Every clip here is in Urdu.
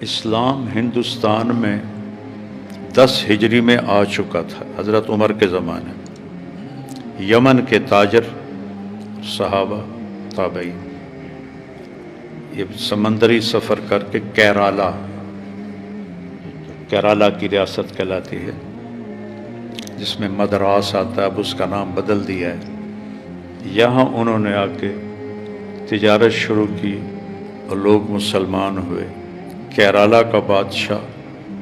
اسلام ہندوستان میں 10 ہجری میں آ چکا تھا، حضرت عمر کے زمانے میں۔ یمن کے تاجر، صحابہ، تابعین، یہ سمندری سفر کر کے کیرالہ کی ریاست کہلاتی ہے، جس میں مدراس آتا ہے، اب اس کا نام بدل دیا ہے۔ یہاں انہوں نے آ کے تجارت شروع کی اور لوگ مسلمان ہوئے۔ کیرالہ کا بادشاہ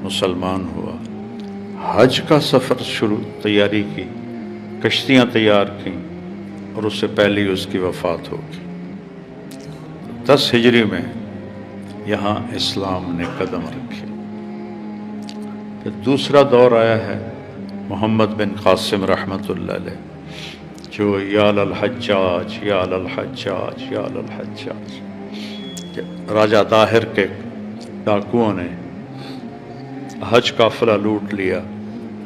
مسلمان ہوا، حج کا سفر تیاری کی، کشتیاں تیار کیں، اور اس سے پہلے ہی اس کی وفات ہو گئی۔ 10 ہجری میں یہاں اسلام نے قدم رکھے۔ پھر دوسرا دور آیا ہے محمد بن قاسم رحمۃ اللہ علیہ، جو یا للحجاج یا للحجاج یا للحجاج، راجہ طاہر کے ڈاکوؤں نے حج قافلہ لوٹ لیا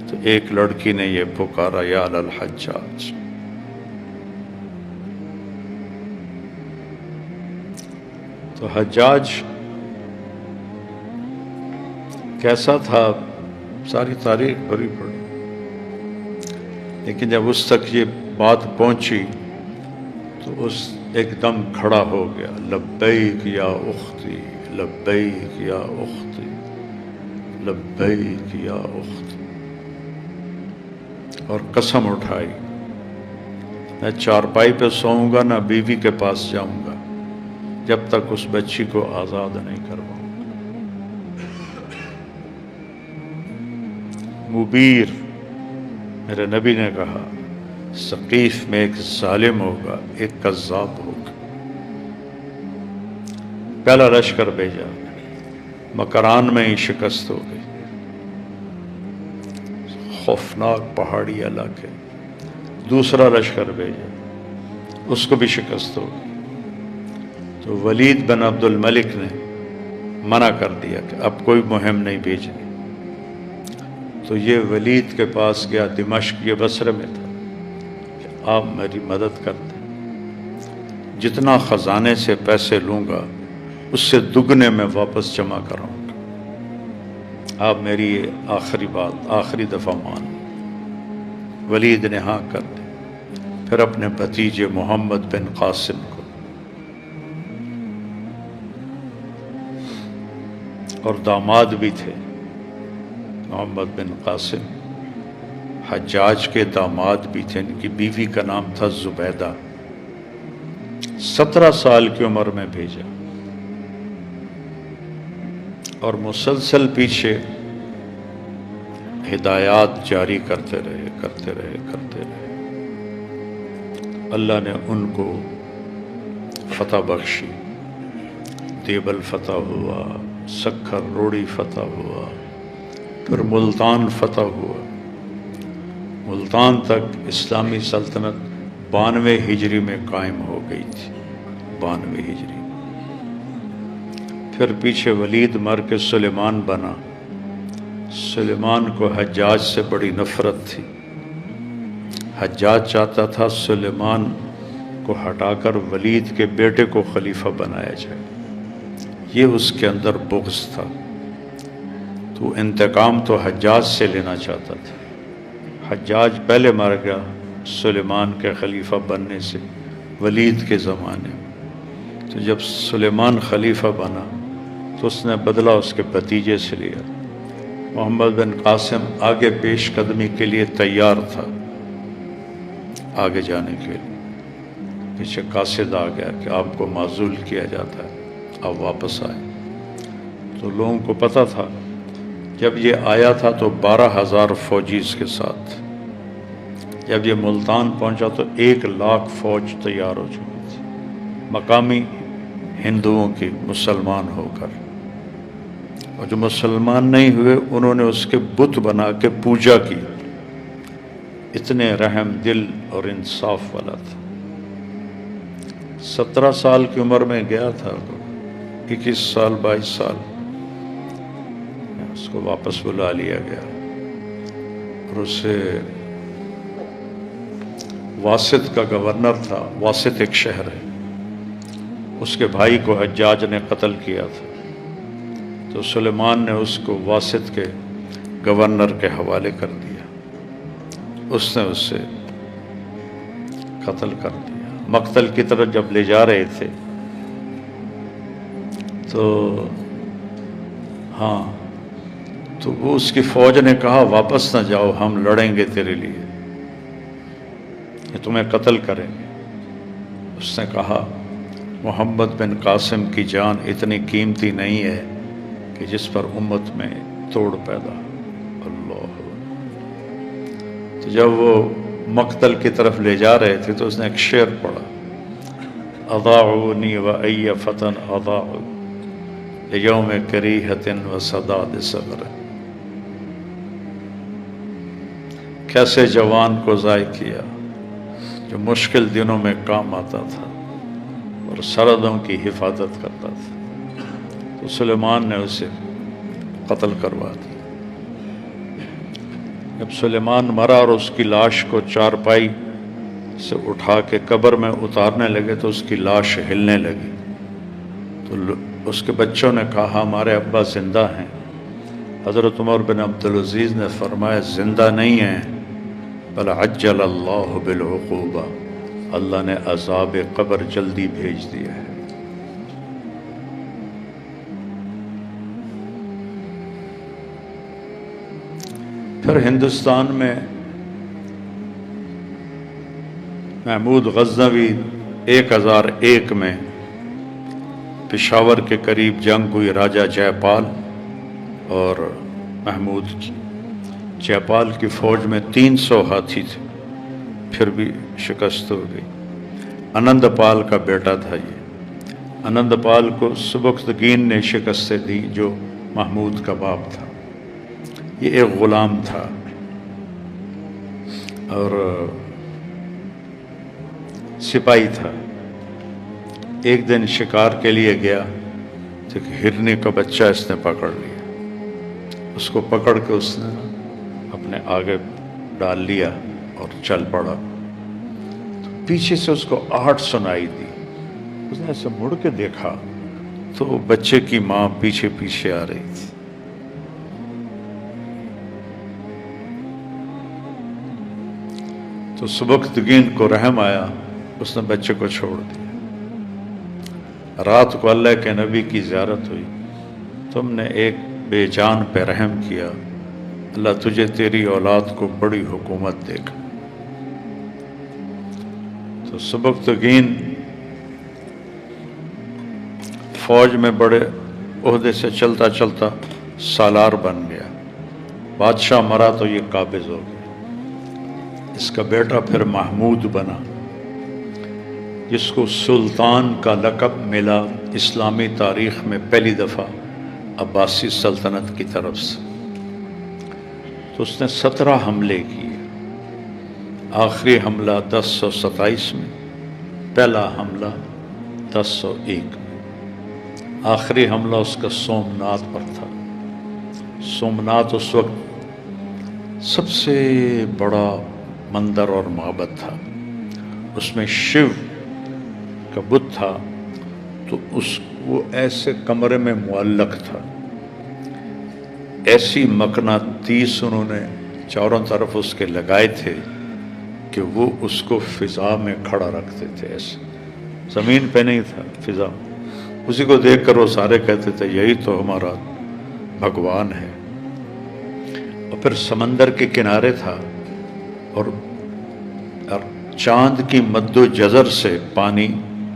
تو ایک لڑکی نے یہ پکارا یا للحجاج۔ تو حجاج کیسا تھا، ساری تاریخ بھری پڑی، لیکن جب اس تک یہ بات پہنچی تو اس ایک دم کھڑا ہو گیا، لبیک یا اختی، لبیک یا اختی، لبیک یا اختی، اور قسم اٹھائی، میں چارپائی پہ سوؤں گا نہ بیوی کے پاس جاؤں گا جب تک اس بچی کو آزاد نہیں کرواؤں۔ مبیر، میرے نبی نے کہا، ثقیف میں ایک ظالم ہوگا، ایک کذاب ہوگا۔ پہلا لشکر بھیجا، مکران میں ہی شکست ہو گئی، خوفناک پہاڑی علاقے۔ دوسرا لشکر بھیجا، اس کو بھی شکست ہو گئی۔ تو ولید بن عبد الملک نے منع کر دیا کہ اب کوئی مہم نہیں بھیجنی۔ تو یہ ولید کے پاس گیا، دمشق، یہ بصرے میں تھا، کہ آپ میری مدد کر دیں، جتنا خزانے سے پیسے لوں گا اس سے دگنے میں واپس جمع کراؤں گا، آپ میری یہ آخری بات، آخری دفعہ مان۔ ولید نے ہاں کر دی۔ پھر اپنے بھتیجے محمد بن قاسم کو اور داماد بھی تھے، محمد بن قاسم حجاج کے داماد بھی تھے، ان کی بیوی کا نام تھا زبیدہ، 17 سال کی عمر میں بھیجا، اور مسلسل پیچھے ہدایات جاری کرتے رہے۔ اللہ نے ان کو فتح بخشی، دیبل فتح ہوا، سکھر روڑی فتح ہوا، پھر ملتان فتح ہوا۔ ملتان تک اسلامی سلطنت 92 ہجری میں قائم ہو گئی تھی، 92 ہجری۔ پھر پیچھے ولید مر کے سلیمان بنا۔ سلیمان کو حجاج سے بڑی نفرت تھی، حجاج چاہتا تھا سلیمان کو ہٹا کر ولید کے بیٹے کو خلیفہ بنایا جائے، یہ اس کے اندر بغض تھا، تو انتقام تو حجاج سے لینا چاہتا تھا۔ حجاج پہلے مر گیا سلیمان کے خلیفہ بننے سے، ولید کے زمانے میں۔ تو جب سلیمان خلیفہ بنا تو اس نے بدلہ اس کے بھتیجے سے لیا۔ محمد بن قاسم آگے پیش قدمی کے لیے تیار تھا، آگے جانے کے لیے۔ پیچھے قاصد آ گیا کہ آپ کو معزول کیا جاتا ہے، آپ واپس آئے۔ تو لوگوں کو پتہ تھا، جب یہ آیا تھا تو 12,000 فوجی اس کے ساتھ، جب یہ ملتان پہنچا تو 1,00,000 فوج تیار ہو چکی تھی، مقامی ہندوؤں کی، مسلمان ہو کر۔ اور جو مسلمان نہیں ہوئے انہوں نے اس کے بت بنا کے پوجا کی، اتنے رحم دل اور انصاف والا تھا۔ 17 سال کی عمر میں گیا تھا، 21 سال 22 سال اس کو واپس بلا لیا گیا، اور اسے واسط کا گورنر تھا، واسط ایک شہر ہے، اس کے بھائی کو حجاج نے قتل کیا تھا، تو سلیمان نے اس کو واسط کے گورنر کے حوالے کر دیا، اس نے اسے قتل کر دیا۔ مقتل کی طرف جب لے جا رہے تھے تو تو وہ اس کی فوج نے کہا واپس نہ جاؤ، ہم لڑیں گے تیرے لیے، کہ تمہیں قتل کریں گے۔ اس نے کہا محمد بن قاسم کی جان اتنی قیمتی نہیں ہے کہ جس پر امت میں توڑ پیدا ہو۔ اللہ۔ تو جب وہ مقتل کی طرف لے جا رہے تھے تو اس نے ایک شعر پڑھا، اضاعونی و ای فتن اضاعوا لیوم کریہۃ و صداد صبر۔ کیسے جوان کو ضائع کیا جو مشکل دنوں میں کام آتا تھا اور سرحدوں کی حفاظت کرتا تھا۔ تو سلیمان نے اسے قتل کروا دیا۔ جب سلیمان مرا اور اس کی لاش کو چارپائی سے اٹھا کے قبر میں اتارنے لگے تو اس کی لاش ہلنے لگی، تو اس کے بچوں نے کہا ہمارے ابا زندہ ہیں۔ حضرت عمر بن عبدالعزیز نے فرمایا زندہ نہیں ہیں، بل عجل اللہ بالعقوبہ، اللہ نے عذاب قبر جلدی بھیج دیا ہے۔ پھر ہندوستان میں محمود غزنوی 1001 میں پشاور کے قریب جنگ ہوئی راجہ جے پال اور محمود کی۔ جے پال کی فوج میں 300 ہاتھی تھے، پھر بھی شکست ہو گئی۔ آنند پال کا بیٹا تھا یہ۔ آنند پال کو سبکتگین نے شکستیں دی جو محمود کا باپ تھا۔ یہ ایک غلام تھا اور سپاہی تھا۔ ایک دن شکار کے لیے گیا تو ایک ہرنی کا بچہ اس نے پکڑ لیا، اس کو پکڑ کے اس نے اپنے آگے ڈال لیا اور چل پڑا۔ تو پیچھے سے اس کو آہٹ سنائی دی، اس نے ایسے مڑ کے دیکھا تو بچے کی ماں پیچھے پیچھے آ رہی تھی۔ تو سبکتگین کو رحم آیا، اس نے بچے کو چھوڑ دیا۔ رات کو اللہ کے نبی کی زیارت ہوئی، تم نے ایک بے جان پہ رحم کیا، اللہ تجھے تیری اولاد کو بڑی حکومت دے گا۔ تو سبکتگین فوج میں بڑے عہدے سے چلتا چلتا سالار بن گیا۔ بادشاہ مرا تو یہ قابض ہو گیا۔ اس کا بیٹا پھر محمود بنا، جس کو سلطان کا لقب ملا اسلامی تاریخ میں پہلی دفعہ عباسی سلطنت کی طرف سے۔ تو اس نے 17 حملے کیے، آخری حملہ 1027 میں، پہلا حملہ 1001 میں۔ آخری حملہ اس کا سومنات پر تھا۔ سومنات اس وقت سب سے بڑا مندر اور معبد تھا، اس میں شیو کا بت تھا، تو وہ ایسے کمرے میں معلق تھا، ایسی مقناطیس انہوں نے چاروں طرف اس کے لگائے تھے کہ وہ اس کو فضا میں کھڑا رکھتے تھے، ایسے زمین پہ نہیں تھا، فضا۔ اسی کو دیکھ کر وہ سارے کہتے تھے یہی تو ہمارا بھگوان ہے۔ اور پھر سمندر کے کنارے تھا اور چاند کی مد و جزر سے پانی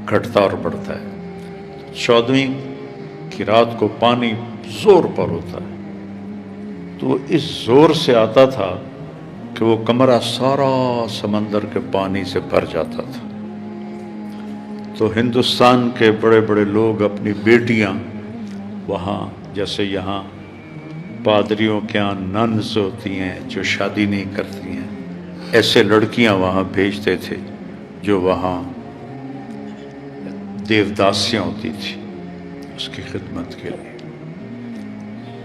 گھٹتا اور بڑھتا ہے۔ 14ویں کی رات کو پانی زور پر ہوتا ہے، تو اس زور سے آتا تھا کہ وہ کمرہ سارا سمندر کے پانی سے بھر جاتا تھا۔ تو ہندوستان کے بڑے بڑے لوگ اپنی بیٹیاں وہاں، جیسے یہاں پادریوں کے یہاں ننز ہوتی ہیں جو شادی نہیں کرتی ہیں، ایسے لڑکیاں وہاں بھیجتے تھے جو وہاں دیوداسیاں ہوتی تھی اس کی خدمت کے لیے۔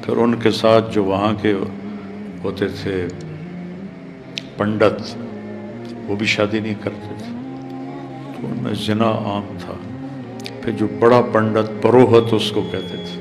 پھر ان کے ساتھ جو وہاں کے ہوتے تھے پنڈت، وہ بھی شادی نہیں کرتے تھے، تو ان میں زنا عام تھا۔ پھر جو بڑا پنڈت، پروہت اس کو کہتے تھے،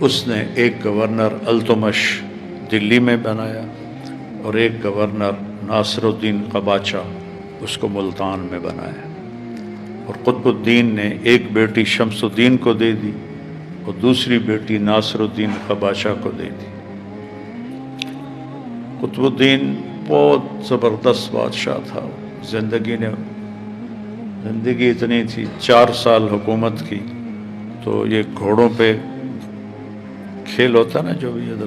اس نے ایک گورنر التمش دلی میں بنایا اور ایک گورنر ناصر الدین قباچہ اس کو ملتان میں بنایا، اور قطب الدین نے ایک بیٹی شمس الدین کو دے دی اور دوسری بیٹی ناصر الدین قباچہ کو دے دی۔ قطب الدین بہت زبردست بادشاہ تھا، زندگی اتنی تھی، 4 سال حکومت کی تو یہ گھوڑوں پہ کھیل ہوتا نا، جو بھی ادھر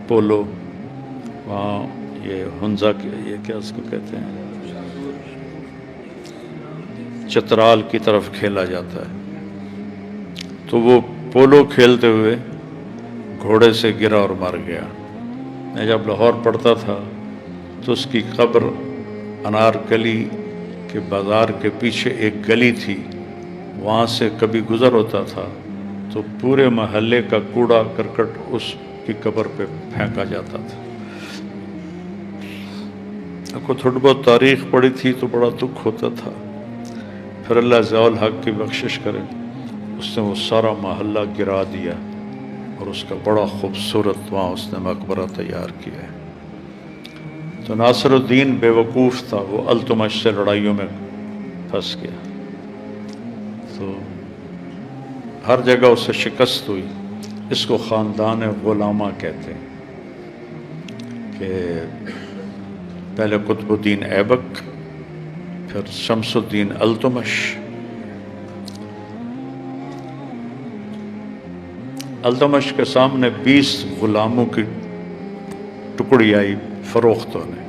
پولو، وہاں یہ ہنزا، یہ کیا اس کو کہتے ہیں، چترال کی طرف کھیلا جاتا ہے، تو وہ پولو کھیلتے ہوئے گھوڑے سے گرا اور مر گیا۔ میں جب لاہور پڑھتا تھا تو اس کی قبر انارکلی کے بازار کے پیچھے ایک گلی تھی، وہاں سے کبھی گزر ہوتا تھا تو پورے محلے کا کوڑا کرکٹ اس کی قبر پہ پھینکا جاتا تھا۔ کو تھوڑی بہت تاریخ پڑھی تھی تو بڑا دکھ ہوتا تھا۔ پھر اللہ ضیاء الحق کی بخشش کرے، اس نے وہ سارا محلہ گرا دیا اور اس کا بڑا خوبصورت وہاں اس نے مقبرہ تیار کیا ہے۔ تو ناصر الدین بے وقوف تھا، وہ التمش سے لڑائیوں میں پھنس گیا، تو ہر جگہ اسے شکست ہوئی۔ اس کو خاندان غلامہ کہتے ہیں، کہ پہلے قطب الدین ایبک، پھر شمس الدین التمش۔ التمش کے سامنے 20 غلاموں کی ٹکڑی آئی فروخت ہونے،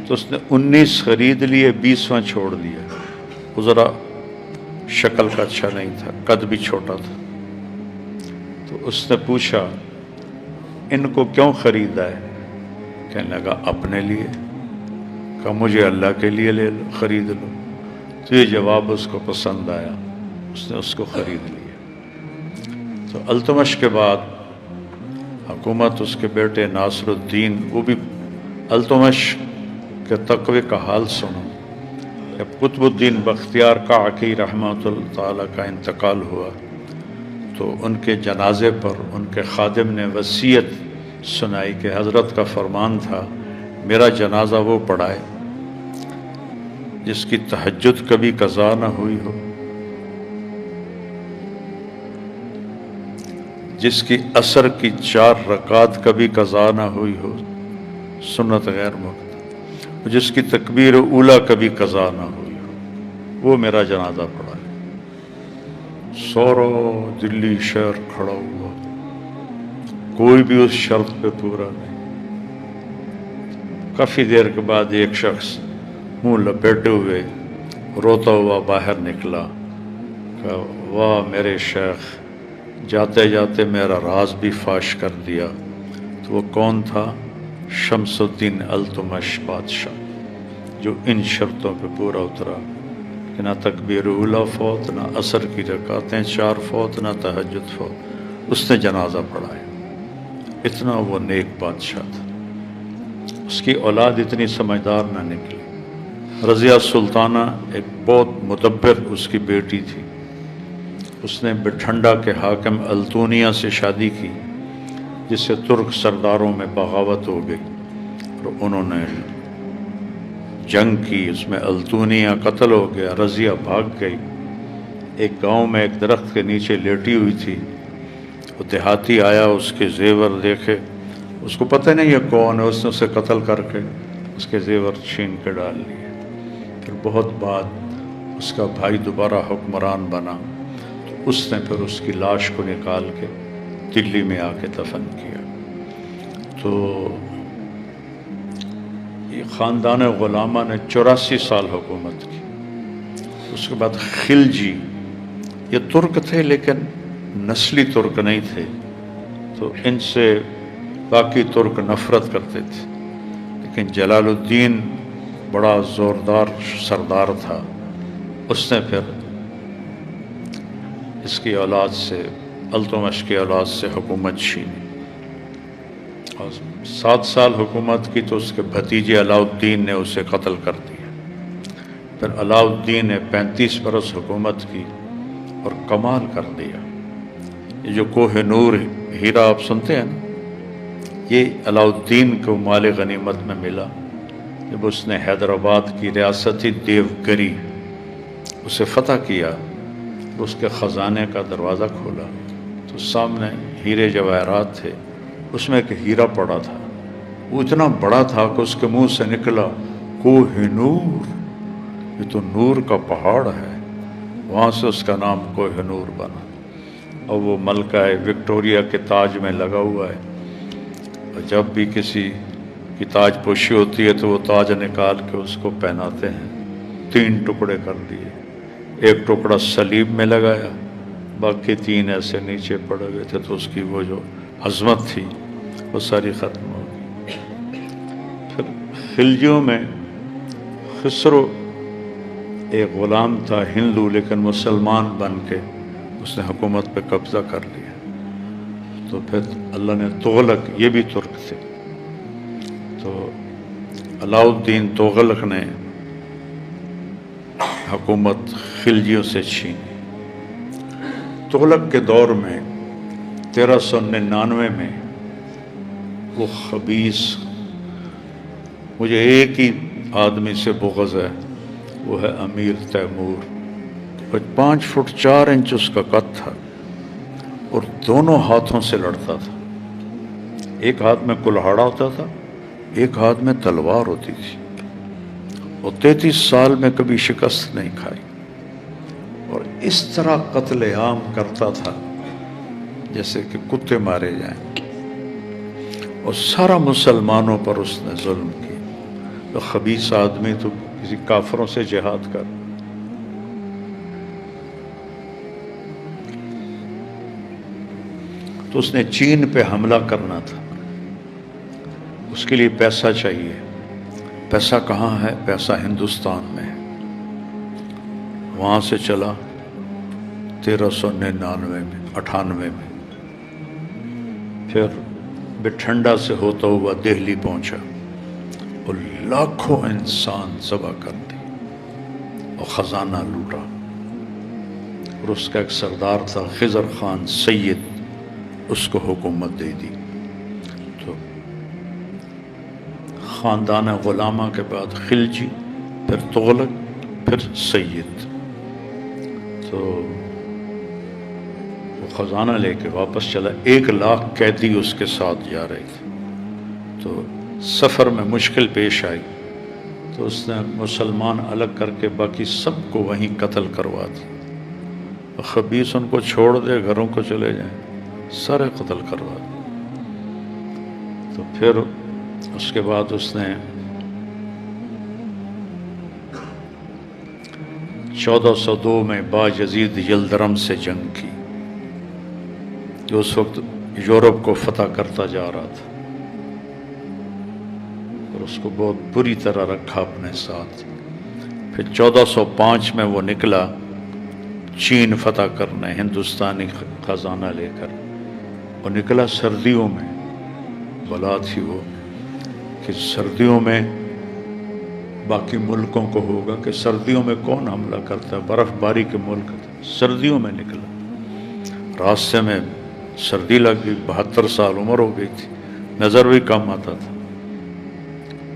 تو اس نے 19 خرید لیے، 20واں چھوڑ دیا۔ وہ ذرا شکل کا اچھا نہیں تھا، قد بھی چھوٹا تھا، تو اس نے پوچھا ان کو کیوں خریدا ہے؟ کہنے لگا اپنے لیے۔ کہا مجھے اللہ کے لیے لے لو، خرید لو۔ تو یہ جواب اس کو پسند آیا، اس نے اس کو خرید لیا۔ تو التمش کے بعد حکومت اس کے بیٹے ناصر الدین، وہ بھی التمش کے تقوی کا حال سنو۔ جب قطب الدین بختیار کاکی رحمۃ اللہ تعالیٰ کا انتقال ہوا تو ان کے جنازے پر ان کے خادم نے وصیت سنائی کہ حضرت کا فرمان تھا میرا جنازہ وہ پڑھائے جس کی تہجد کبھی قضا نہ ہوئی ہو، جس کی عصر کی 4 رکعات کبھی قضا نہ ہوئی ہو، سنت غیر مقطع، جس کی تکبیر اولیٰ کبھی قضا نہ ہوئی ہو، وہ میرا جنازہ پڑھائے۔ سورا دلی شہر کھڑا ہوا، کوئی بھی اس شرط پہ پورا نہیں۔ کافی دیر کے بعد ایک شخص منہ لپیٹے ہوئے روتا ہوا باہر نکلا، کہ واہ میرے شیخ، جاتے جاتے میرا راز بھی فاش کر دیا۔ تو وہ کون تھا؟ شمس الدین التمش بادشاہ، جو ان شرطوں پہ پورا اترا کہ نہ تکبیر اولیٰ فوت، نہ عصر کی رکعتیں 4 فوت، نہ تہجد فوت، اس نے جنازہ پڑھایا۔ اتنا وہ نیک بادشاہ تھا۔ اس کی اولاد اتنی سمجھدار نہ نکلی۔ رضیہ سلطانہ ایک بہت مدبر اس کی بیٹی تھی، اس نے بٹھنڈا کے حاکم التونیہ سے شادی کی، جس سے ترک سرداروں میں بغاوت ہو گئی اور انہوں نے جنگ کی، اس میں التونیہ قتل ہو گیا، رضیہ بھاگ گئی۔ ایک گاؤں میں ایک درخت کے نیچے لیٹی ہوئی تھی، وہ دیہاتی آیا، اس کے زیور دیکھے، اس کو پتہ نہیں یہ کون ہے، اس نے اسے قتل کر کے اس کے زیور چھین کے ڈال لیے۔ پھر بہت بعد اس کا بھائی دوبارہ حکمران بنا، تو اس نے پھر اس کی لاش کو نکال کے دلی میں آ کے دفن کیا۔ تو یہ خاندان غلامہ نے 84 سال حکومت کی۔ اس کے بعد خلجی، یہ ترک تھے لیکن نسلی ترک نہیں تھے، تو ان سے باقی ترک نفرت کرتے تھے، لیکن جلال الدین بڑا زوردار سردار تھا، اس نے پھر اس کی اولاد سے، التمش کی اولاد سے حکومت چھینی اور 7 سال حکومت کی، تو اس کے بھتیجے علاؤالدین نے اسے قتل کر دیا۔ پھر علاؤالدین نے 35 برس حکومت کی اور کمال کر دیا۔ یہ جو کوہ نور ہیرا آپ سنتے ہیں نا، یہ علاؤالدین کو مال غنیمت میں ملا جب اس نے حیدرآباد کی ریاستی دیوگری اسے فتح کیا، اس کے خزانے کا دروازہ کھولا تو سامنے ہیرے جواہرات تھے، اس میں ایک ہیرا پڑا تھا، وہ اتنا بڑا تھا کہ اس کے منہ سے نکلا کوہ نور، یہ تو نور کا پہاڑ ہے، وہاں سے اس کا نام کوہ نور بنا، اور وہ ملکہ وکٹوریہ کے تاج میں لگا ہوا ہے، اور جب بھی کسی کی تاج پوشی ہوتی ہے تو وہ تاج نکال کے اس کو پہناتے ہیں۔ 3 ٹکڑے کر دیے، ایک ٹکڑا صلیب میں لگایا، باقی 3 ایسے نیچے پڑے ہوئے تھے، تو اس کی وہ جو عظمت تھی وہ ساری ختم ہو گئی۔ پھر خلجیوں میں خسرو ایک غلام تھا ہندو، لیکن مسلمان بن کے اس نے حکومت پہ قبضہ کر لیا، تو پھر اللہ نے تغلق، یہ بھی ترک تھے، تو علاؤالدین تغلق نے حکومت خلجیوں سے چھینی۔ تغلق کے دور میں 1399 میں وہ خبیث، مجھے ایک ہی آدمی سے بغض ہے، وہ ہے امیر تیمور، 5 فٹ 4 انچ اس کا قد تھا، اور دونوں ہاتھوں سے لڑتا تھا، ایک ہاتھ میں کلہاڑا ہوتا تھا، ایک ہاتھ میں تلوار ہوتی تھی، اور 33 سال میں کبھی شکست نہیں کھائی، اور اس طرح قتل عام کرتا تھا جیسے کہ کتے مارے جائیں، اور سارا مسلمانوں پر اس نے ظلم کیا۔ تو خبیث آدمی تو کسی کافروں سے جہاد کر، تو اس نے چین پہ حملہ کرنا تھا، اس کے لیے پیسہ چاہیے، پیسہ کہاں ہے؟ پیسہ ہندوستان میں ہے، وہاں سے چلا 1399 میں، پھر بٹھنڈا سے ہوتا ہوا دہلی پہنچا، اور لاکھوں انسان ذبح کر دی اور خزانہ لوٹا، اور اس کا ایک سردار تھا خضر خان سید، اس کو حکومت دے دی۔ تو خاندان غلامہ کے بعد خلجی، پھر تغلق، پھر سید، تو وہ خزانہ لے کے واپس چلا۔ 1 لاکھ قیدی اس کے ساتھ جا رہے تھے، تو سفر میں مشکل پیش آئی، تو اس نے مسلمان الگ کر کے باقی سب کو وہیں قتل کروا دی، خبیث ان کو چھوڑ دے، گھروں کو چلے جائیں، سارے قتل کروا دی۔ تو پھر اس کے بعد اس نے 1402 میں باجزید یلدرم سے جنگ کی، جو اس وقت یورپ کو فتح کرتا جا رہا تھا، اور اس کو بہت بری طرح رکھا اپنے ساتھ۔ پھر 1405 میں وہ نکلا چین فتح کرنے، ہندوستانی خزانہ لے کر، اور نکلا سردیوں میں۔ بلا تھی وہ کہ سردیوں میں باقی ملکوں کو ہوگا کہ سردیوں میں کون حملہ کرتا ہے، برف باری کے ملک تھے، سردیوں میں نکلا، راستے میں سردی لگ گئی، 72 سال عمر ہو گئی تھی، نظر بھی کم آتا تھا،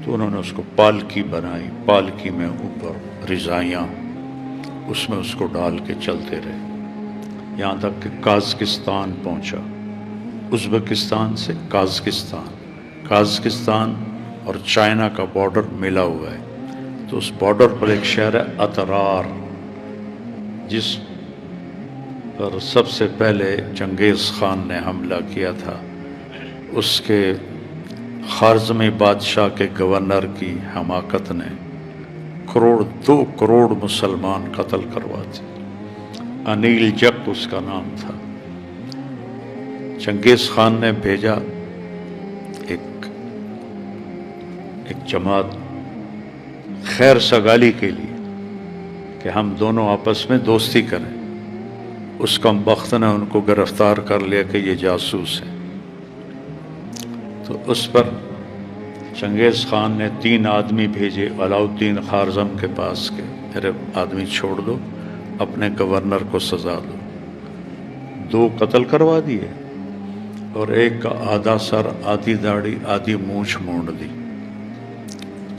تو انہوں نے اس کو پالکی بنائی، پالکی میں اوپر رضائیاں، اس میں اس کو ڈال کے چلتے رہے، یہاں تک کہ قازقستان پہنچا، ازبکستان سے قازقستان اور چائنا کا بارڈر ملا ہوا ہے، تو اس بارڈر پر ایک شہر ہے اترار، جس پر سب سے پہلے چنگیز خان نے حملہ کیا تھا، اس کے خارزمی بادشاہ کے گورنر کی حماقت نے 2 کروڑ مسلمان قتل کرواتے، انیل جک اس کا نام تھا۔ چنگیز خان نے بھیجا ایک جماعت خیر سگالی کے لیے کہ ہم دونوں آپس میں دوستی کریں، اس کم بخت نے ان کو گرفتار کر لیا کہ یہ جاسوس ہیں، تو اس پر چنگیز خان نے 3 آدمی بھیجے علاؤالدین خارزم کے پاس کے، میرے آدمی چھوڑ دو، اپنے گورنر کو سزا دو۔ 2 قتل کروا دیے اور ایک کا آدھا سر، آدھی داڑھی، آدھی مونچھ مونڈ دی،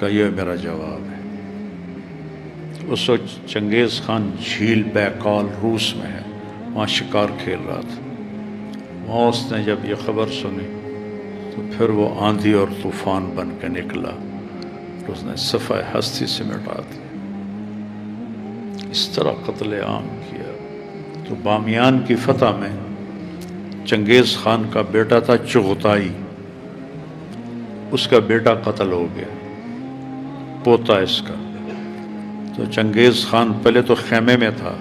کہ یہ میرا جواب ہے۔ اس وقت چنگیز خان جھیل بیکال روس میں ہے، وہاں شکار کھیل رہا تھا۔ وہاں اس نے جب یہ خبر سنی تو پھر وہ آندھی اور طوفان بن کے نکلا، اس نے صفحہ ہستی سے مٹا دیا۔ اس طرح قتل عام کیا۔ تو بامیان کی فتح میں چنگیز خان کا بیٹا تھا چغتائی، اس کا بیٹا قتل ہو گیا، پوتا اس کا۔ تو چنگیز خان پہلے تو خیمے میں تھا،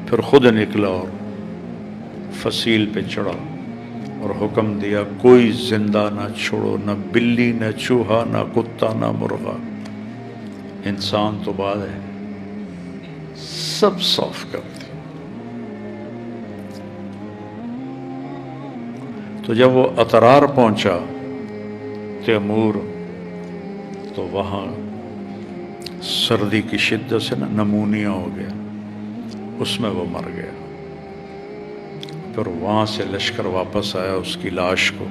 پھر خود نکلا اور فصیل پہ چڑھا اور حکم دیا کوئی زندہ نہ چھوڑو، نہ بلی، نہ چوہا، نہ کتا، نہ مرغا، انسان تو بعد ہے، سب صاف کر دیا۔ تو جب وہ اطرار پہنچا تیمور، تو وہاں سردی کی شدت سے نمونیا ہو گیا، اس میں وہ مر گیا۔ پھر وہاں سے لشکر واپس آیا اس کی لاش کو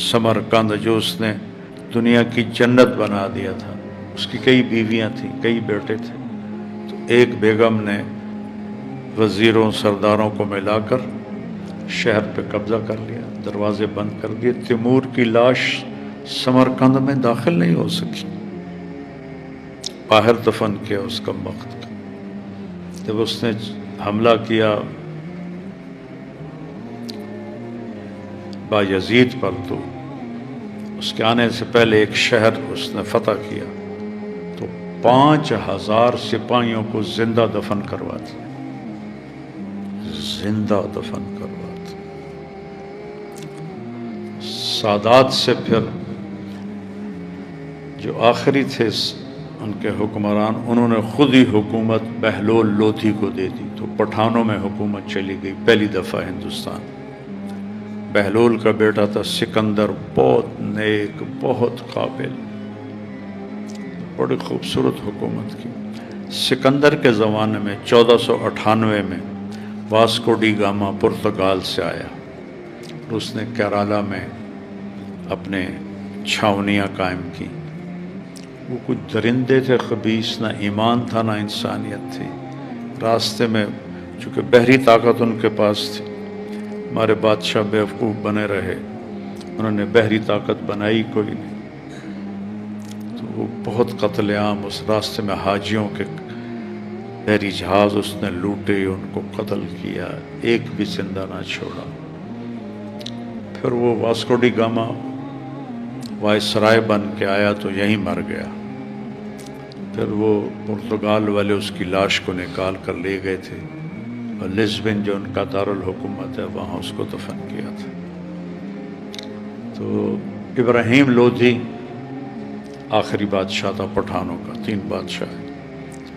سمرقند، جو اس نے دنیا کی جنت بنا دیا تھا۔ اس کی کئی بیویاں تھیں، کئی بیٹے تھے، تو ایک بیگم نے وزیروں سرداروں کو ملا کر شہر پہ قبضہ کر لیا، دروازے بند کر دیے۔ تیمور کی لاش سمرقند میں داخل نہیں ہو سکی، باہر دفن کیا اس کا وقت۔ جب اس نے حملہ کیا بایزید پر، تو اس کے آنے سے پہلے ایک شہر اس نے فتح کیا، تو 5000 سپاہیوں کو زندہ دفن کروا دیا، زندہ دفن کروا دیا۔ سادات سے پھر جو آخری تھے ان کے حکمران، انہوں نے خود ہی حکومت بہلول لودھی کو دے دی، تو پٹھانوں میں حکومت چلی گئی پہلی دفعہ ہندوستان۔ بہلول کا بیٹا تھا سکندر، بہت نیک، بہت قابل، بڑی خوبصورت حکومت کی۔ سکندر کے زمانے میں 1498 میں واسکو ڈی گاما پرتگال سے آیا، اس نے کیرالا میں اپنے چھاونیاں قائم کی۔ وہ کچھ درندے تھے خبیث، نہ ایمان تھا نہ انسانیت تھی۔ راستے میں چونکہ بحری طاقت ان کے پاس تھی، ہمارے بادشاہ بیوقوف بنے رہے، انہوں نے بحری طاقت بنائی کوئی نہیں، تو وہ بہت قتل عام اس راستے میں حاجیوں کے بحری جہاز اس نے لوٹے، ان کو قتل کیا، ایک بھی زندہ نہ چھوڑا۔ پھر وہ واسکو ڈی گاما وائسرائے بن کے آیا تو یہیں مر گیا۔ پھر وہ پرتگال والے اس کی لاش کو نکال کر لے گئے تھے، اور لزبن جو ان کا دارالحکومت ہے وہاں اس کو دفن کیا تھا۔ تو ابراہیم لودھی آخری بادشاہ تھا پٹھانوں کا، 3 بادشاہ۔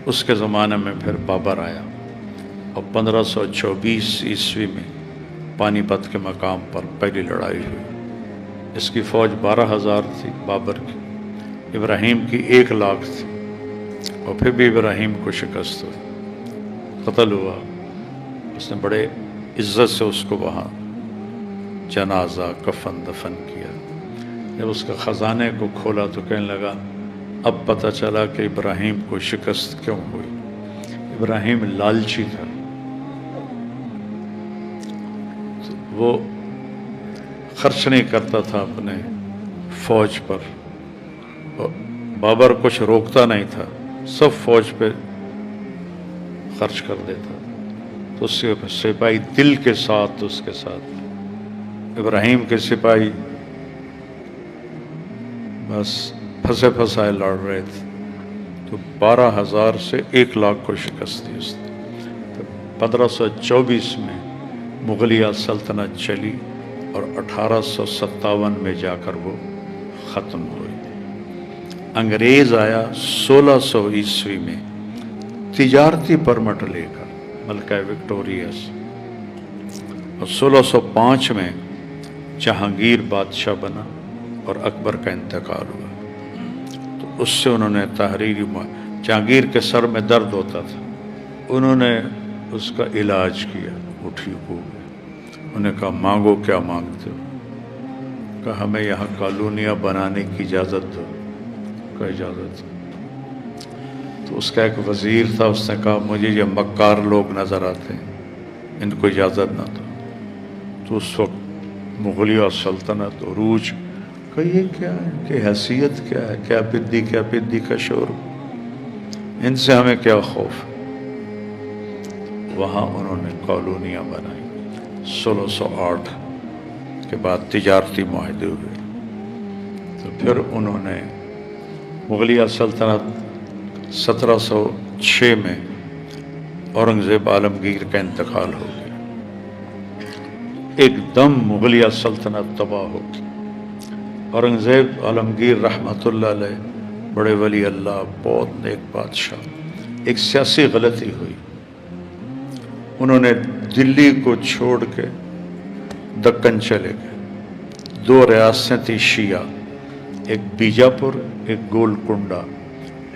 اس کے زمانے میں پھر بابر آیا، اور 1524 عیسوی میں پانی پت کے مقام پر پہلی لڑائی ہوئی۔ اس کی فوج 12,000 تھی بابر کی، ابراہیم کی 1 لاکھ تھی، اور پھر بھی ابراہیم کو شکست ہوئی، قتل ہوا۔ اس نے بڑے عزت سے اس کو وہاں جنازہ کفن دفن کیا۔ جب اس کا خزانے کو کھولا تو کہنے لگا اب پتہ چلا کہ ابراہیم کو شکست کیوں ہوئی۔ ابراہیم لالچی تھا، وہ خرچ نہیں کرتا تھا اپنے فوج پر، اور بابر کچھ روکتا نہیں تھا، سب فوج پہ خرچ کر دیتا، تو اس کے سپاہی دل کے ساتھ اس کے ساتھ، ابراہیم کے سپاہی بس پھنسے پھنسائے لڑ رہے تھے، تو 12,000 سے 1 لاکھ کو شکست دی اس نے۔ 1524 میں مغلیہ سلطنت چلی، اور 1857 میں جا کر وہ ختم ہوئی۔ انگریز آیا 1600 عیسوی میں تجارتی پرمٹ لے کر ملکہ وکٹوریہ سے، اور 1605 میں جہانگیر بادشاہ بنا اور اکبر کا انتقال ہوا۔ تو اس سے انہوں نے تحریری جہانگیر کے سر میں درد ہوتا تھا، انہوں نے اس کا علاج کیا، وہ ٹھیک ہو گیا۔ انہیں کہا مانگو کیا مانگتے ہو؟ کہا ہمیں یہاں کالونیاں بنانے کی اجازت دو۔ کہا اجازت؟ تو اس کا ایک وزیر تھا، اس نے کہا مجھے یہ مکار لوگ نظر آتے ہیں، ان کو اجازت نہ دو۔ تو اس وقت مغلیہ سلطنت عروج، کہ یہ کیا ہے کہ حیثیت کیا ہے، کیا پدی کا شور، ان سے ہمیں کیا خوف۔ وہاں انہوں نے کالونیاں بنائی۔ 1608 کے بعد تجارتی معاہدے ہوئے، تو پھر انہوں نے مغلیہ سلطنت 1706 میں اورنگزیب عالمگیر کا انتقال ہو گیا، ایک دم مغلیہ سلطنت تباہ ہو گئی۔ اورنگزیب عالمگیر رحمۃ اللہ علیہ بڑے ولی اللہ، بہت نیک بادشاہ، ایک سیاسی غلطی ہوئی، انہوں نے دلی کو چھوڑ کے دکن چلے گئے۔ 2 ریاستیں تھیں شیعہ، ایک بیجاپور، ایک گولکنڈہ،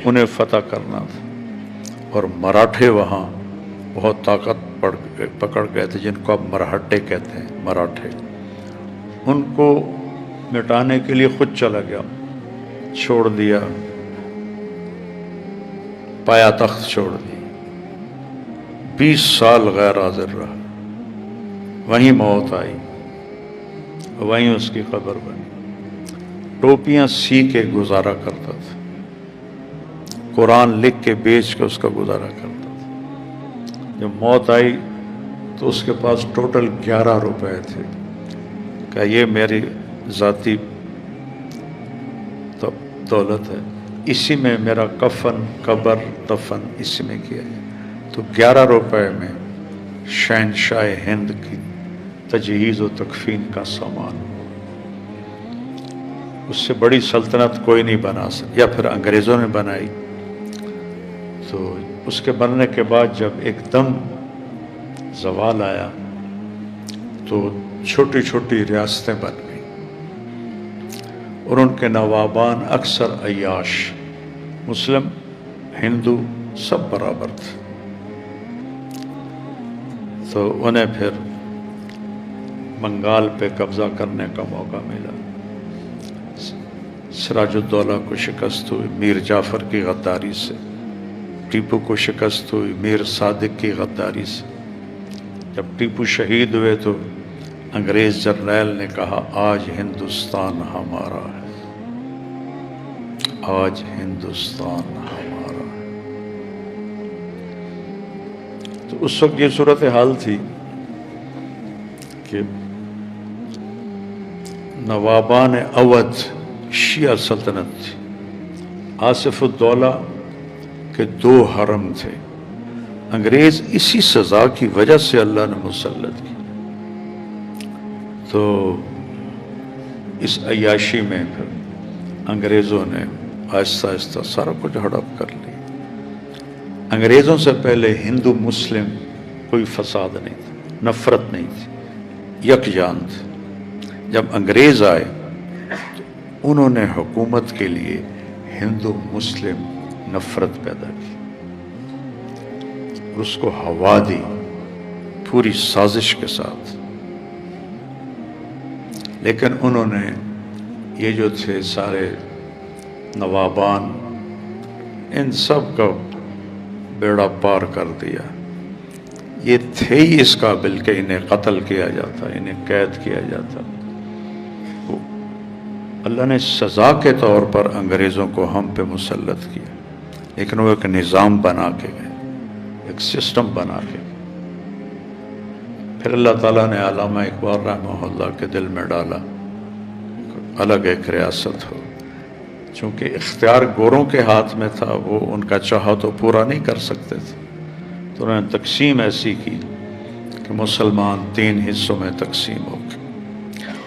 انہیں فتح کرنا تھا، اور مراٹھے وہاں بہت طاقت پکڑ گئے تھے، جن کو اب مرہٹے کہتے ہیں، مراٹھے، ان کو مٹانے کے لیے خود چلا گیا، چھوڑ دیا، پایا تخت چھوڑ دی، 20 سال غیر حاضر رہا، وہیں موت آئی، وہیں اس کی قبر بنی۔ ٹوپیاں سی کے گزارا کرتا تھا، قرآن لکھ کے بیچ کے اس کا گزارا کرتا تھا۔ جب موت آئی تو اس کے پاس ٹوٹل 11 روپے تھے، کہ یہ میری ذاتی دولت ہے، اسی میں میرا کفن، قبر، دفن اسی میں کیا ہے۔ تو 11 روپے میں شہنشاہ ہند کی تجہیز و تکفین کا سامان، اس سے بڑی سلطنت کوئی نہیں بنا سکتا، یا پھر انگریزوں نے بنائی۔ تو اس کے بننے کے بعد جب ایک دم زوال آیا تو چھوٹی چھوٹی ریاستیں بن گئیں، اور ان کے نوابان اکثر عیاش، مسلم ہندو سب برابر تھے، تو انہیں پھر بنگال پہ قبضہ کرنے کا موقع ملا۔ سراج الدولہ کو شکست ہوئی میر جعفر کی غداری سے، ٹیپو کو شکست ہوئی میر صادق کی غداری سے۔ جب ٹیپو شہید ہوئے تو انگریز جرنیل نے کہا آج ہندوستان ہمارا ہے، آج ہندوستان ہمارا ہے۔ تو اس وقت یہ صورتحال تھی کہ نوابان اودھ شیعہ سلطنت تھی، آصف الدولہ کے 2 حرم تھے، انگریز اسی سزا کی وجہ سے اللہ نے مسلط کی۔ تو اس عیاشی میں پھر انگریزوں نے آہستہ آہستہ سارا کچھ ہڑپ کر لیا۔ انگریزوں سے پہلے ہندو مسلم کوئی فساد نہیں تھا، نفرت نہیں تھی، یکجان تھے۔ جب انگریز آئے تو انہوں نے حکومت کے لیے ہندو مسلم نفرت پیدا کی اور اس کو ہوا دی پوری سازش کے ساتھ۔ لیکن انہوں نے یہ جو تھے سارے نوابان، ان سب کا بیڑا پار کر دیا۔ یہ تھے ہی اس قابل کہ انہیں قتل کیا جاتا، انہیں قید کیا جاتا۔ تو اللہ نے سزا کے طور پر انگریزوں کو ہم پہ مسلط کیا، لیکن وہ ایک نظام بنا کے گئے، ایک سسٹم بنا کے گئے۔ پھر اللہ تعالیٰ نے علامہ اقبال رحمہ اللہ کے دل میں ڈالا الگ ایک ریاست ہو، چونکہ اختیار گوروں کے ہاتھ میں تھا، وہ ان کا چاہا تو پورا نہیں کر سکتے تھے، تو انہوں نے تقسیم ایسی کی کہ مسلمان 3 حصوں میں تقسیم ہو گئے۔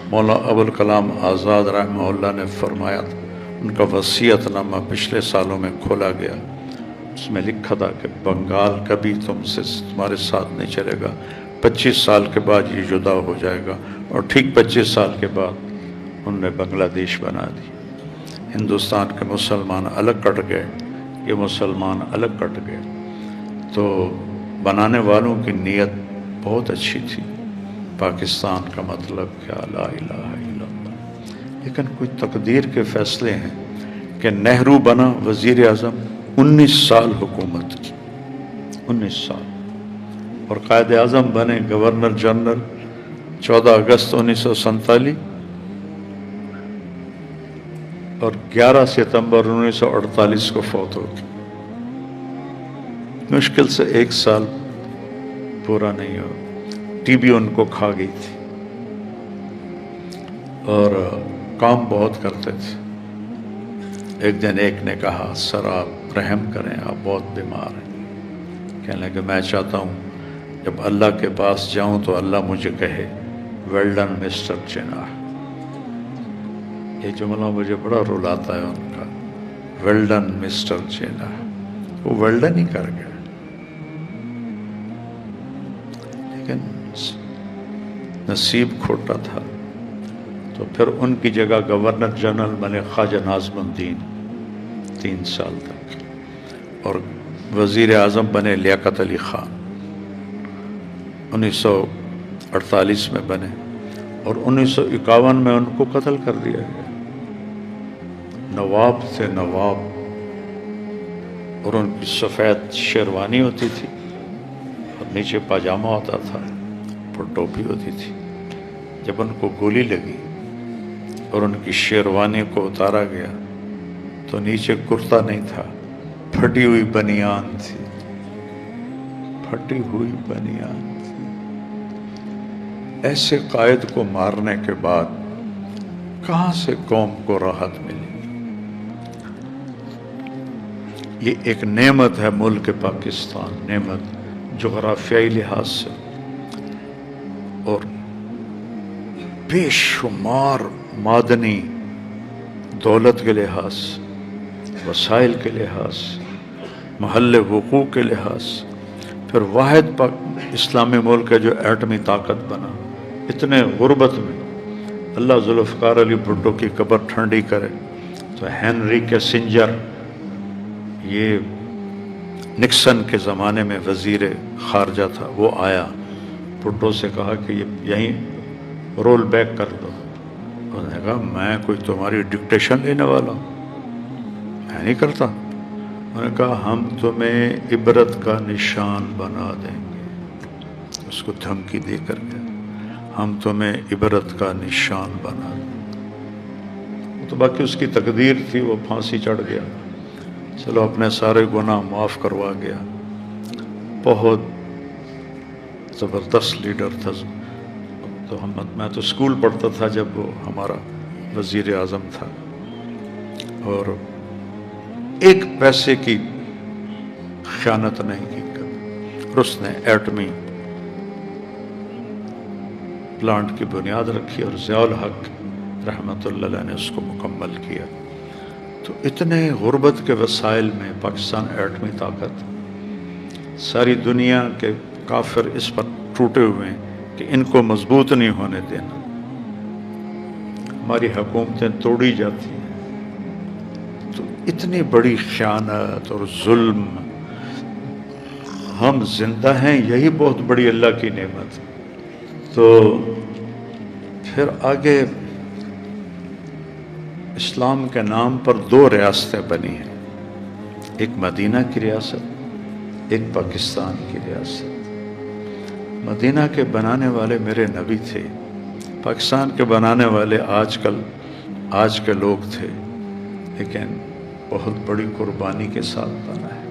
مولانا ابوالکلام آزاد رحمہ اللہ نے فرمایا تھا، ان کا وصیت نامہ پچھلے سالوں میں کھولا گیا، اس میں لکھا تھا کہ بنگال کبھی تمہارے ساتھ نہیں چلے گا، 25 سال کے بعد یہ جدا ہو جائے گا، اور ٹھیک 25 سال کے بعد انہوں نے بنگلہ دیش بنا دی۔ ہندوستان کے مسلمان الگ کٹ گئے، یہ مسلمان الگ کٹ گئے۔ تو بنانے والوں کی نیت بہت اچھی تھی، پاکستان کا مطلب کیا، لا الہ الا اللہ۔ لیکن کوئی تقدیر کے فیصلے ہیں کہ نہرو بنا وزیر اعظم، 19 سال حکومت کی، 19 سال، اور قائد اعظم بنے گورنر جنرل 14 اگست 1947 اور 11 ستمبر 1948 کو فوت ہو گئے۔ مشکل سے 1 سال پورا نہیں ہو، ٹی بی ان کو کھا گئی تھی اور کام بہت کرتے تھے۔ ایک دن ایک نے کہا، سر آپ رحم کریں، آپ بہت بیمار ہیں۔ کہنے لگے میں چاہتا ہوں جب اللہ کے پاس جاؤں تو اللہ مجھے کہے ویل ڈن مسٹر جناح۔ یہ جملہ مجھے بڑا رلاتا ہے ان کا، ویل ڈن مسٹر جناح۔ وہ ویل ڈن ہی کر گیا، لیکن نصیب کھوٹا تھا۔ تو پھر ان کی جگہ گورنر جنرل بنے خواجہ ناظم الدین 3 سال تک، اور وزیر اعظم بنے لیاقت علی خان 1948 میں بنے، اور 1951 میں ان کو قتل کر دیا گیا۔ نواب تھے نواب، اور ان کی سفید شیروانی ہوتی تھی اور نیچے پاجامہ ہوتا تھا، پر ٹوپی ہوتی تھی۔ جب ان کو گولی لگی اور ان کی شیروانی کو اتارا گیا تو نیچے کرتا نہیں تھا، پھٹی ہوئی بنیان تھی، پھٹی ہوئی بنیان تھی۔ ایسے قائد کو مارنے کے بعد کہاں سے قوم کو راحت ملی؟ یہ ایک نعمت ہے ملک پاکستان، نعمت جغرافیائی لحاظ سے اور بے شمار معدنی دولت کے لحاظ، وسائل کے لحاظ، محل حقوق کے لحاظ، پھر واحد اسلامی ملک ہے جو ایٹمی طاقت بنا۔ اتنے غربت میں اللہ ذوالفقار علی بھٹو کی قبر ٹھنڈی کرے تو ہینری کیسنجر، یہ نکسن کے زمانے میں وزیر خارجہ تھا، وہ آیا، بھٹو سے کہا کہ یہ یہیں رول بیک کر دو۔ انہوں نے کہا میں کوئی تمہاری ڈکٹیشن لینے والا ہوں، میں نہیں کرتا۔ انہوں نے کہا ہم تمہیں عبرت کا نشان بنا دیں گے، اس کو دھمکی دے کر کے، ہم تمہیں عبرت کا نشان بنا دیں۔ تو باقی اس کی تقدیر تھی، وہ پھانسی چڑھ گیا، چلو اپنے سارے گناہ معاف کروا گیا۔ بہت زبردست لیڈر تھا۔ تو میں تو اسکول پڑھتا تھا جب وہ ہمارا وزیر اعظم تھا، اور ایک پیسے کی خیانت نہیں کی کبھی، اور اس نے ایٹمی پلانٹ کی بنیاد رکھی اور ضیاء الحق رحمۃ اللہ علیہ نے اس کو مکمل کیا۔ تو اتنے غربت کے وسائل میں پاکستان ایٹمی طاقت، ساری دنیا کے کافر اس پر ٹوٹے ہوئے ہیں کہ ان کو مضبوط نہیں ہونے دینا، ہماری حکومتیں توڑی جاتی ہیں۔ تو اتنی بڑی خیانت اور ظلم، ہم زندہ ہیں، یہی بہت بڑی اللہ کی نعمت ہے۔ تو پھر آگے اسلام کے نام پر 2 ریاستیں بنی ہیں، ایک مدینہ کی ریاست، ایک پاکستان کی ریاست۔ مدینہ کے بنانے والے میرے نبی تھے، پاکستان کے بنانے والے آج کے لوگ تھے، لیکن بہت بڑی قربانی کے ساتھ بنا ہے۔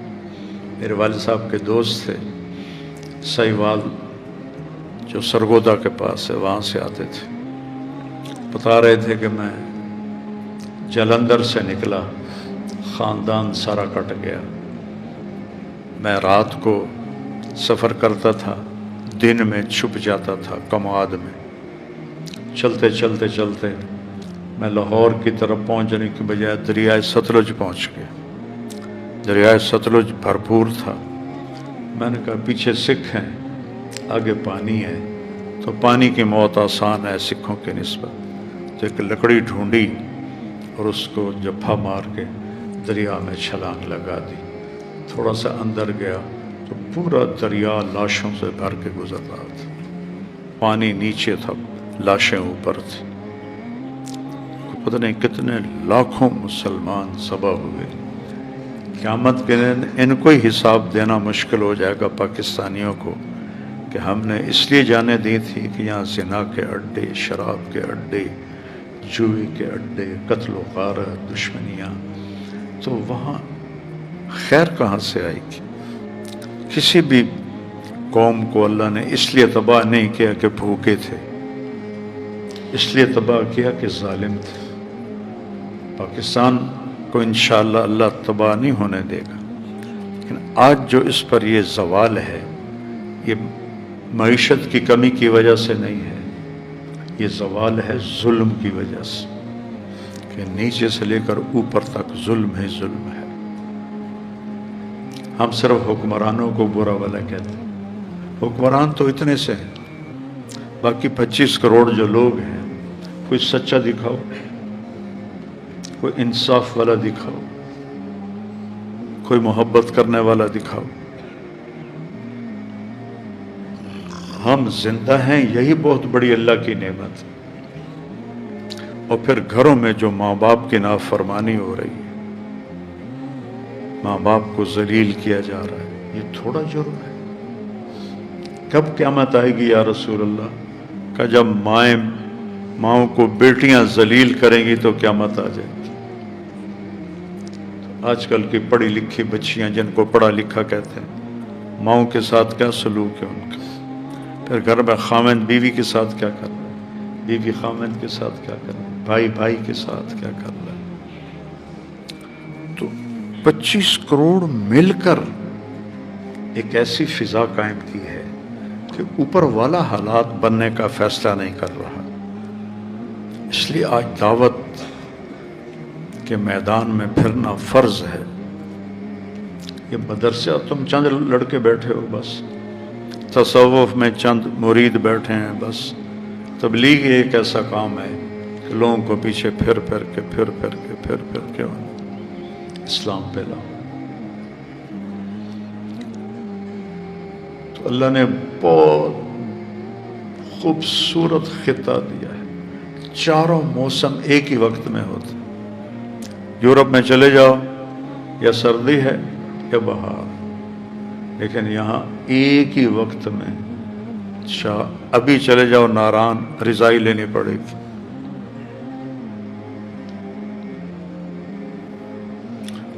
میرے والد صاحب کے دوست تھے سہیوال، جو سرگودا کے پاس ہے، وہاں سے آتے تھے، بتا رہے تھے کہ میں جلندھر سے نکلا، خاندان سارا کٹ گیا، میں رات کو سفر کرتا تھا، دن میں چھپ جاتا تھا کمواد میں، چلتے چلتے چلتے میں لاہور کی طرف پہنچنے کی بجائے دریائے ستلج پہنچ گیا۔ دریائے ستلج بھرپور تھا، میں نے کہا پیچھے سکھ ہیں، آگے پانی ہے، تو پانی کی موت آسان ہے سکھوں کے نسبت۔ تو ایک لکڑی ڈھونڈی اور اس کو جپھا مار کے دریا میں چھلانگ لگا دی۔ تھوڑا سا اندر گیا تو پورا دریا لاشوں سے بھر کے گزر رہا تھا۔ پانی نیچے تھا، لاشیں اوپر تھی، پتہ نہیں کتنے لاکھوں مسلمان ذبح ہوئے۔ قیامت کے دن ان کو ہی حساب دینا مشکل ہو جائے گا پاکستانیوں کو کہ ہم نے اس لیے جانیں دی تھی کہ یہاں زنا کے اڈے، شراب کے اڈے، جوئے کے اڈے، قتل و غارت، دشمنیاں، تو وہاں خیر کہاں سے آئے گی؟ کسی بھی قوم کو اللہ نے اس لیے تباہ نہیں کیا کہ بھوکے تھے، اس لیے تباہ کیا کہ ظالم تھے۔ پاکستان کو انشاءاللہ اللہ تباہ نہیں ہونے دے گا، لیکن آج جو اس پر یہ زوال ہے، یہ معیشت کی کمی کی وجہ سے نہیں ہے، یہ زوال ہے ظلم کی وجہ سے، کہ نیچے سے لے کر اوپر تک ظلم ہی ظلم ہے۔ ہم صرف حکمرانوں کو برا بھلا کہتے ہیں، حکمران تو اتنے سے ہیں، باقی 25 کروڑ جو لوگ ہیں، کوئی سچا دکھاؤ، کوئی انصاف والا دکھاؤ، کوئی محبت کرنے والا دکھاؤ۔ ہم زندہ ہیں، یہی بہت بڑی اللہ کی نعمت ہے۔ اور پھر گھروں میں جو ماں باپ کی نافرمانی ہو رہی ہے، ماں باپ کو ذلیل کیا جا رہا ہے، یہ تھوڑا جرم ہے؟ کب قیامت آئے گی یا رسول اللہ؟ کہ جب ماؤں کو بیٹیاں ذلیل کریں گی تو قیامت آ جائے گی۔ آج کل کی پڑھی لکھی بچیاں، جن کو پڑھا لکھا کہتے ہیں، ماؤں کے ساتھ کیا سلوک ہے ان کا؟ پھر گھر میں خاوند بیوی کے ساتھ کیا کر رہا ہے، بیوی خاوند کے ساتھ کیا کر رہا ہے، بھائی بھائی کے ساتھ کیا کر رہا ہے۔ تو 25 کروڑ مل کر ایک ایسی فضا قائم کی ہے کہ اوپر والا حالات بننے کا فیصلہ نہیں کر رہا۔ اس لیے آج دعوت کے میدان میں پھرنا فرض ہے۔ یہ مدرسہ تم چند لڑکے بیٹھے ہو، بس تصوف میں چند مرید بیٹھے ہیں، بس تبلیغ ایک ایسا کام ہے کہ لوگوں کو پیچھے پھر کے اسلام پہ لاؤ۔ تو اللہ نے بہت خوبصورت خطہ دیا ہے، چاروں موسم ایک ہی وقت میں ہوتے۔ یورپ میں چلے جاؤ، یا سردی ہے یا بہار، لیکن یہاں ایک ہی وقت میں ابھی چلے جاؤ ناران، رضائی لینی پڑے گی۔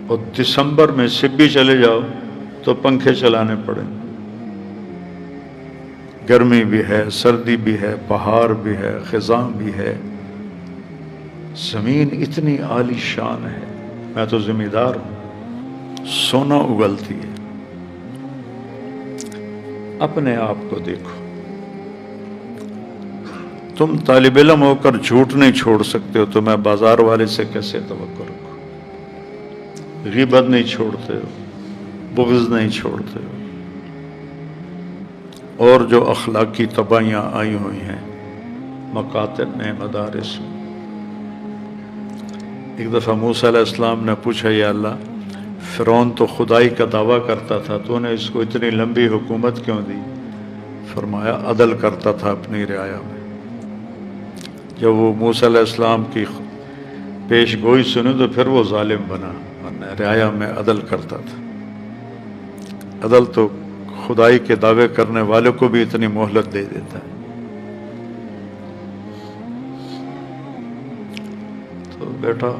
اور دسمبر میں سبھی چلے جاؤ تو پنکھے چلانے پڑیں۔ گرمی بھی ہے، سردی بھی ہے، بہار بھی ہے، خزاں بھی ہے۔ زمین اتنی عالی شان ہے، میں تو ذمہ دار ہوں، سونا اگلتی ہے۔ اپنے آپ کو دیکھو، تم طالب علم ہو کر جھوٹ نہیں چھوڑ سکتے ہو تو میں بازار والے سے کیسے توقع رکھوں؟ غیبت نہیں چھوڑتے ہو، بغض نہیں چھوڑتے ہو، اور جو اخلاقی تباہیاں آئی ہوئی ہیں مکاتب میں، مدارس میں۔ ایک دفعہ موسیٰ علیہ السلام نے پوچھا، یا اللہ، فرعون تو خدائی کا دعویٰ کرتا تھا، تو نے اس کو اتنی لمبی حکومت کیوں دی؟ فرمایا عدل کرتا تھا اپنی رعایا میں۔ جب وہ موسیٰ علیہ السلام کی پیش گوئی سنی تو پھر وہ ظالم بنا، ورنہ رعایا میں عدل کرتا تھا۔ عدل تو خدائی کے دعوے کرنے والوں کو بھی اتنی مہلت دے دیتا ہے۔ تو بیٹا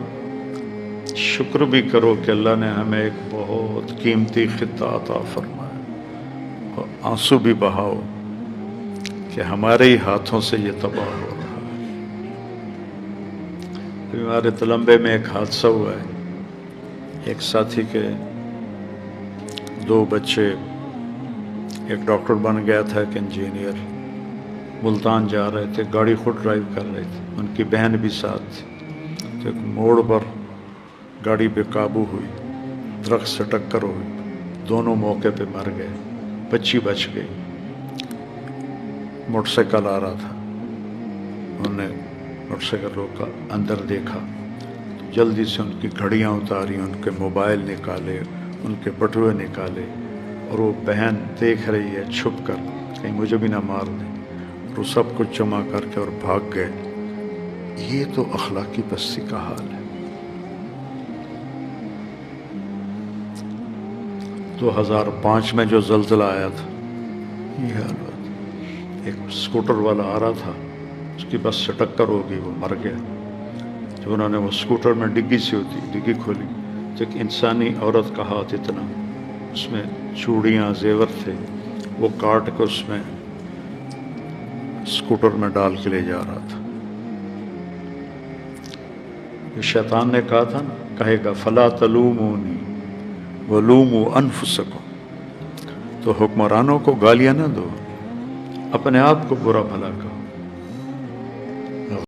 شکر بھی کرو کہ اللہ نے ہمیں ایک بہت قیمتی خطہ عطا فرمایا، اور آنسو بھی بہاؤ کہ ہمارے ہی ہاتھوں سے یہ تباہ ہو رہا ہے۔ ہمارے تلمبے میں ایک حادثہ ہوا ہے، ایک ساتھی کے 2 بچے، ایک ڈاکٹر بن گیا تھا، ایک انجینئر، ملتان جا رہے تھے، گاڑی خود ڈرائیو کر رہے تھے، ان کی بہن بھی ساتھ تھی۔ تو ایک موڑ پر گاڑی بے قابو ہوئی، درخت سے ٹکر ہوئی، دونوں موقع پہ مر گئے، بچی بچ گئی۔ موٹر سائیکل آ رہا تھا، انہوں نے موٹر سائیکل روکا، اندر دیکھا، جلدی سے ان کی گھڑیاں اتاری، ان کے موبائل نکالے، ان کے بٹوے نکالے، اور وہ بہن دیکھ رہی ہے چھپ کر، کہیں مجھے بھی نہ مار دیں۔ اور وہ سب کچھ جمع کر کے اور بھاگ گئے. یہ تو اخلاقی پستی کا حال ہے. 2005 میں جو زلزلہ آیا تھا یہ حال ہوا تھا. ایک اسکوٹر والا آ رہا تھا، اس کی بس سے ٹکر ہو گئی، وہ مر گیا. جب انہوں نے وہ اسکوٹر میں ڈگی سی ہوتی، ڈگی کھولی تو ایک انسانی عورت کا ہاتھ اتنا، اس میں چوڑیاں زیور تھے، وہ کاٹ کے اس میں اسکوٹر میں ڈال کے لے جا رہا تھا. یہ شیطان نے کہا تھا نا، کہے گا فلا تلومونی ولوموا انفسکم. تو حکمرانوں کو گالیاں نہ دو، اپنے آپ کو برا بھلا کہو.